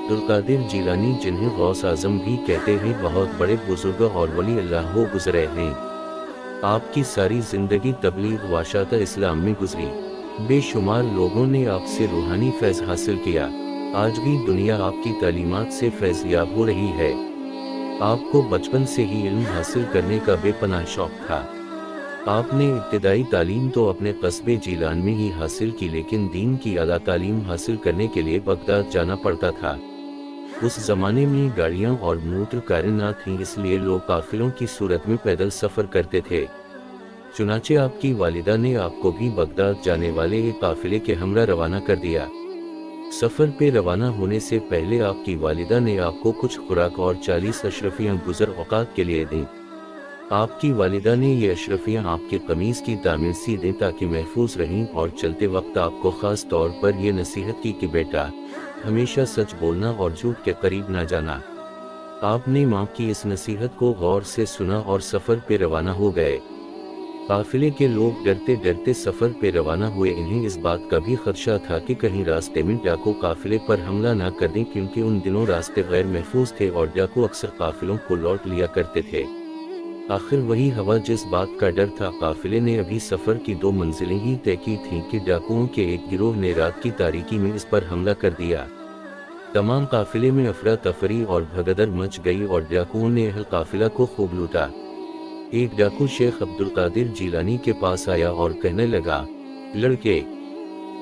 अब्दुल कादिर जीलानी, जिन्हें गौस आजम भी कहते हैं, बहुत बड़े बुजुर्ग और वली अल्लाह हो गुजरे हैं। आपकी सारी जिंदगी तबलीग व इशाअत इस्लाम में गुजरी। बेशुमार लोगों ने आपसे रूहानी फैज़ हासिल किया। आज भी दुनिया आपकी तालीमात से फैज़ याब हो रही है। आपको बचपन से ही इल्म हासिल करने का बेपनाह शौक था। आपने इब्तिदाई तालीम तो अपने कस्बे जीलान में ही हासिल की, लेकिन दीन की आला तालीम हासिल करने के लिए बगदाद जाना पड़ता था। उस जमाने में गाड़ियां और मोटर कारें न थीं, इसलिए लोग काफिलों की सूरत में पैदल सफर करते थे। चुनाचे आपकी वालिदा ने आपको भी बगदाद जाने वाले एक काफिले के हमरा रवाना कर दिया। सफर पे रवाना होने से पहले आपकी वालिदा ने आपको कुछ खुराक और 40 अशरफियां गुजर औकात के लिए दी। आपकी वालिदा ने ये अशरफियां आपके कमीज की तामीर सी दें ताकि महफूज रहें, और चलते वक्त आपको खास तौर पर यह नसीहत की कि बेटा, हमेशा सच बोलना और झूठ के करीब ना जाना। आपने माँ की इस नसीहत को गौर से सुना और सफर पे रवाना हो गए। काफिले के लोग डरते डरते सफर पे रवाना हुए। इन्हें इस बात का भी खदशा था कि कहीं रास्ते में डाकू काफिले पर हमला ना कर दें, क्योंकि उन दिनों रास्ते गैर महफूज थे और डाकू अक्सर काफिलों को लौट लिया करते थे। आखिर वही हवा जिस बात का डर था। काफिले ने अभी सफर की 2 मंजिलें ही तय की थीं कि डाकुओं के एक गिरोह ने रात की तारीकी में इस पर हमला कर दिया। तमाम काफिले में अफरा तफरी और भगदड़ मच गई और डाकुओं ने अहल काफिला को खूब लूटा। एक डाकू शेख अब्दुल कादिर जीलानी के पास आया और कहने लगा, लड़के,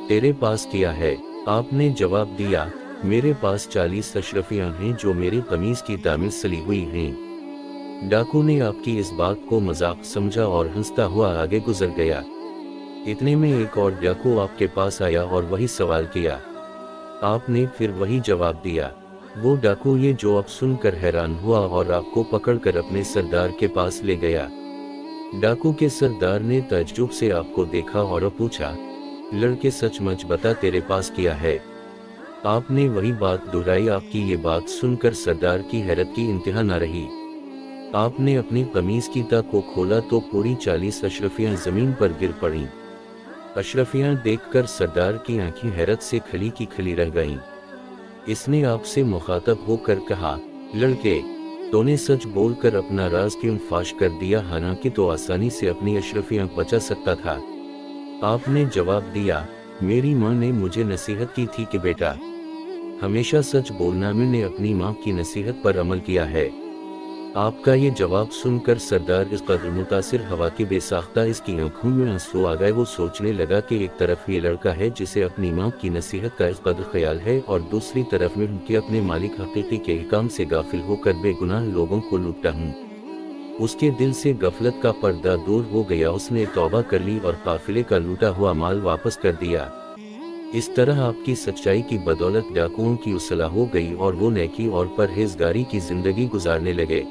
तेरे पास क्या है? आपने जवाब दिया, मेरे पास 40 अशरफियां हैं जो मेरी कमीज की तामीर सली हुई हैं। डाकू ने आपकी इस बात को मजाक समझा और हंसता हुआ आगे गुजर गया। इतने में एक और डाकू आपके पास आया और वही सवाल किया। आपने फिर वही जवाब दिया। वो डाकू ये जवाब सुनकर हैरान हुआ और आपको पकड़कर अपने सरदार के पास ले गया। डाकू के सरदार ने ताज्जुब से आपको देखा और पूछा, लड़के, सचमुच बता, तेरे पास क्या है? आपने वही बात दोहराई। आपकी ये बात सुनकर सरदार की हैरत की इंतहा न रही। आपने अपनी कमीज की ताक को खोला तो पूरी 40 अशरफियां जमीन पर गिर पड़ीं। अशरफियां देखकर सरदार की आंखें हैरत से खली की खली रह गईं। इसने आपसे मुखातब होकर कहा, लड़के, तूने सच बोलकर अपना राज क्यों फाश कर दिया? हालांकि तो आसानी से अपनी अशरफियां बचा सकता था। आपने जवाब दिया, मेरी माँ ने मुझे नसीहत की थी कि बेटा, हमेशा सच बोलना। मैंने अपनी माँ की नसीहत पर अमल किया है। आपका ये जवाब सुनकर सरदार इस कदर मुतासिर हवा के बेसाख्ता इसकी आंखों में आंसू आ गए। वो सोचने लगा कि एक तरफ ये लड़का है जिसे अपनी माँ की नसीहत का इस कदर ख्याल है, और दूसरी तरफ में उनके अपने मालिक हकीकी के हिकाम से गाफिल होकर बेगुनाह लोगों को लूटता हूँ। उसके दिल से गफलत का पर्दा दूर हो गया। उसने तौबा कर ली और काफिले का लूटा हुआ माल वापस कर दिया। इस तरह आपकी सच्चाई की बदौलत डाकुओं की उसलाह हो गई और वो नेकी और परहेजगारी की जिंदगी गुजारने लगे।